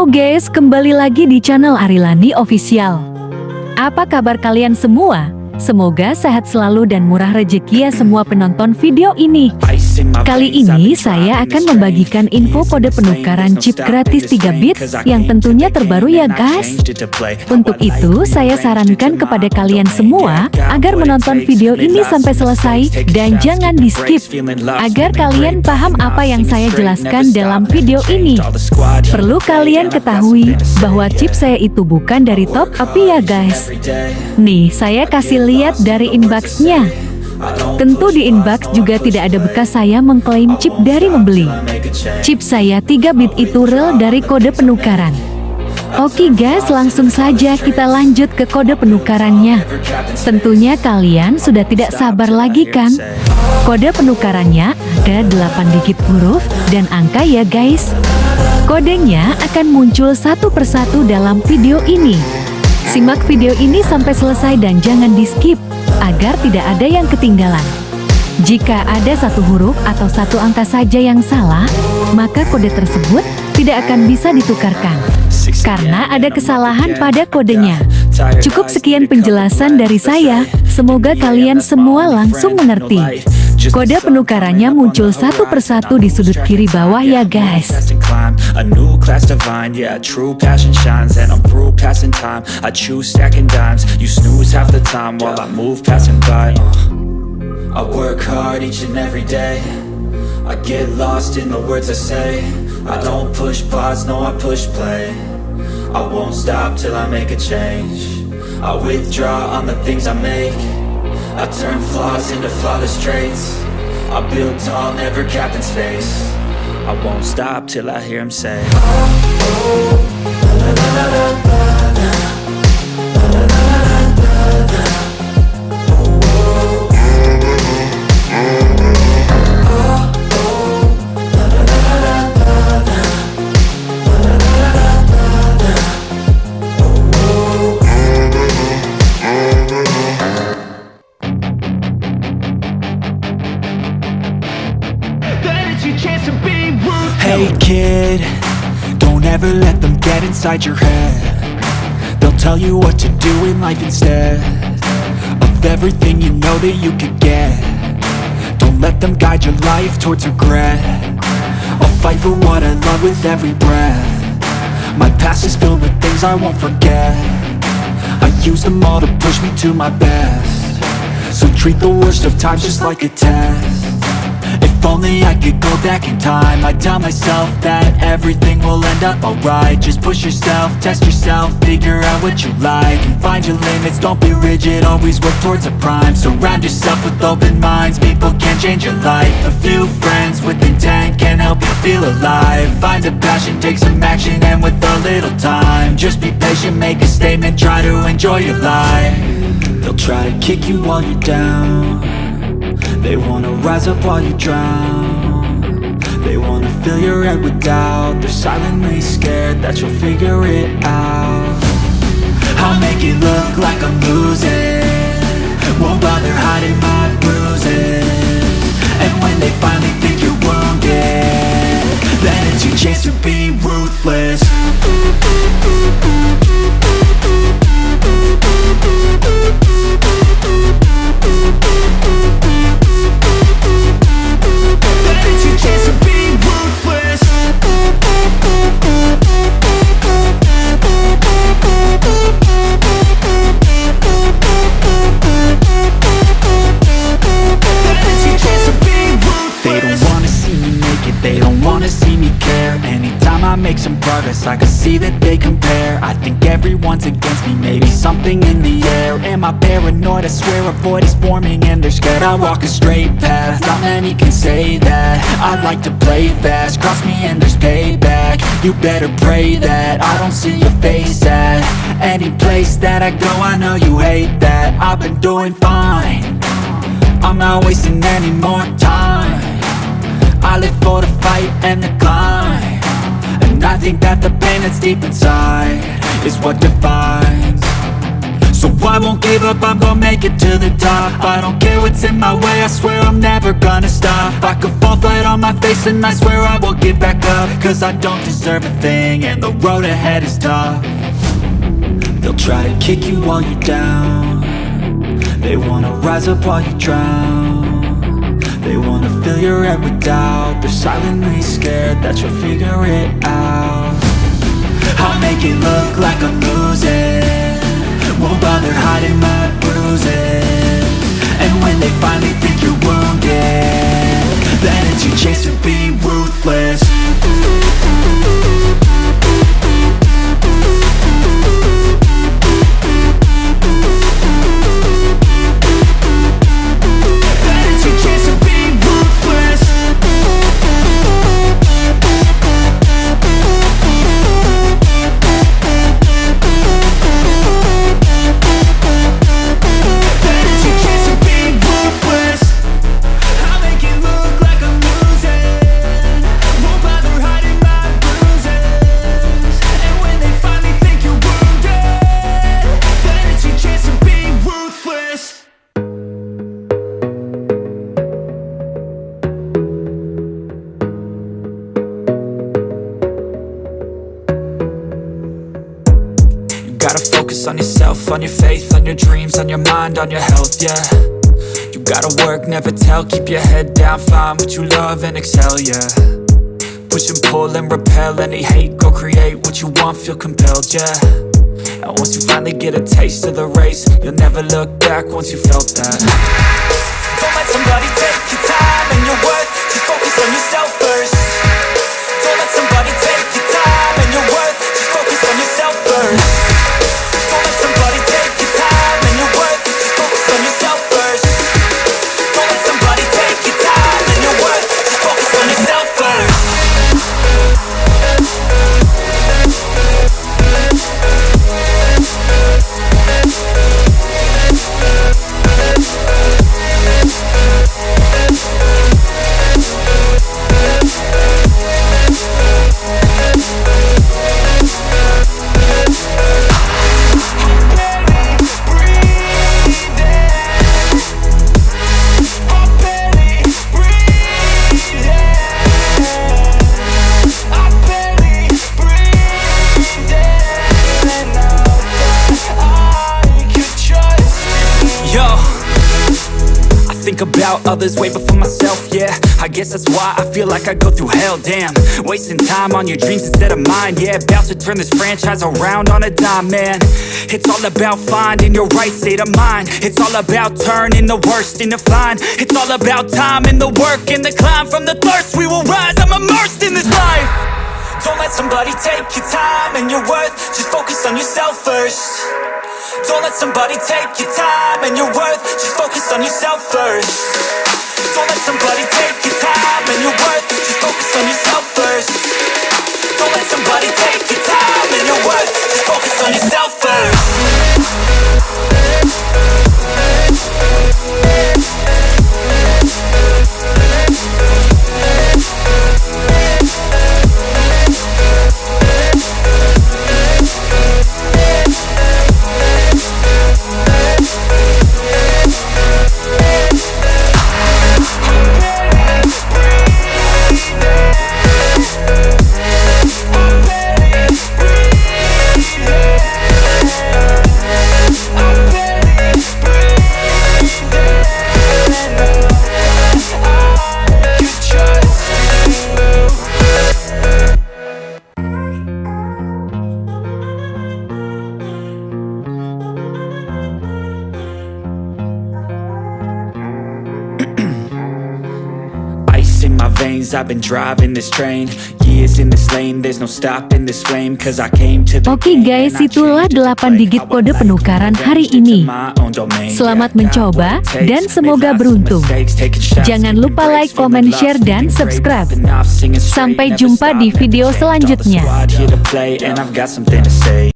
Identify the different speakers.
Speaker 1: Halo guys, kembali lagi di channel Arilani Official. Apa kabar kalian semua? Semoga sehat selalu dan murah rezeki ya semua penonton video ini. Kali ini saya akan membagikan info kode penukaran chip gratis 3 bit yang tentunya terbaru ya guys. Untuk itu saya sarankan kepada kalian semua agar menonton video ini sampai selesai dan jangan di skip agar kalian paham apa yang saya jelaskan dalam video ini. Perlu kalian ketahui bahwa chip saya itu bukan dari top up ya guys. Nih saya kasih lihat dari inbox-nya. Tentu di inbox juga tidak ada bekas saya mengklaim chip dari membeli. Chip saya 3 bit itu real dari kode penukaran. Oke guys, langsung saja kita lanjut ke kode penukarannya. Tentunya kalian sudah tidak sabar lagi kan? Kode penukarannya ada 8 digit huruf dan angka ya guys. Kodenya akan muncul satu persatu dalam video ini. Simak video ini sampai selesai dan jangan di skip agar tidak ada yang ketinggalan. Jika ada satu huruf atau satu angka saja yang salah, maka kode tersebut tidak akan bisa ditukarkan karena ada kesalahan pada kodenya. Cukup sekian penjelasan dari saya, semoga kalian semua langsung mengerti. Kode penukarannya muncul satu persatu di sudut kiri bawah ya guys.
Speaker 2: A new class divine, yeah, true passion shines. And I'm through passing time, I choose stacking dimes. You snooze half the time while I move passing by. I work hard each and every day. I get lost in the words I say. I don't push pause, no I push play. I won't stop till I make a change. I withdraw on the things I make. I turn flaws into flawless traits. I build tall, never capped in space. I won't stop till I hear him say, hey kid, don't ever let them get inside your head. They'll tell you what to do in life instead of everything you know that you could get. Don't let them guide your life towards regret. I'll fight for what I love with every breath. My past is filled with things I won't forget. I use them all to push me to my best. So treat the worst of times just like a test. If only I could go back in time, I'd tell myself that everything will end up alright. Just push yourself, test yourself, figure out what you like, and find your limits, don't be rigid, always work towards a prime. Surround yourself with open minds, people can change your life. A few friends with intent can help you feel alive. Find a passion, take some action, and with a little time, just be patient, make a statement, try to enjoy your life. They'll try to kick you while you're down. They wanna rise up while you drown. They wanna fill your head with doubt. They're silently scared that you'll figure it out. I'll make it look like I'm losing, won't bother hiding my bruises. And when they finally think you're wounded, then it's your chance to be ruthless. Make some progress, I can see that they compare. I think everyone's against me, maybe something in the air. Am I paranoid? I swear a void is forming and they're scared. I walk a straight path, not many can say that. I like to play fast, cross me and there's payback. You better pray that I don't see your face at any place that I go. I know you hate that. I've been doing fine, I'm not wasting any more time. I live for the fight and the climb. And I think that the pain that's deep inside is what defines. So I won't give up, I'm gonna make it to the top. I don't care what's in my way, I swear I'm never gonna stop. I could fall flat on my face and I swear I won't get back up. Cause I don't deserve a thing and the road ahead is tough. They'll try to kick you while you're down. They wanna rise up while you drown. They wanna fill your head with doubt. They're silently scared that you'll figure it out. I'll make it look like I'm losing, won't bother hiding my bruises. And when they finally think you're wounded, then it's your chance to be ruthless.
Speaker 3: Gotta focus on yourself, on your faith, on your dreams, on your mind, on your health, yeah. You gotta work, never tell, keep your head down, find what you love and excel, yeah. Push and pull and repel any hate, go create what you want, feel compelled, yeah. And once you finally get a taste of the race, you'll never look back once you felt that. Don't let somebody take your time and your worth, just focus on yourself first. Don't let somebody take your time and your worth, just focus on yourself first. Don't let somebody take your time and your worth, just focus on yourself first. Don't let somebody take your time and your worth, just focus on yourself first. Think about others way before myself, yeah. I guess that's why I feel like I go through hell, damn. Wasting time on your dreams instead of mine, yeah. About to turn this franchise around on a dime, man. It's all about finding your right state of mind. It's all about turning the worst into fine. It's all about time and the work and the climb. From the thirst we will rise, I'm immersed in this life. Don't let somebody take your time and your worth, just focus on yourself first. Don't let somebody take your time and your worth, just focus on yourself first. Don't let somebody take your time and your worth, just focus on yourself first. Don't let somebody take your time and your worth, just focus on yourself first. In my veins, I've been driving this train. Years in this lane, there's no stopping this flame. Cause I came to the
Speaker 1: Oke guys, itulah 8 digit kode penukaran hari ini. Selamat mencoba dan semoga beruntung. Jangan lupa like, comment, share, dan subscribe. Sampai jumpa di video selanjutnya.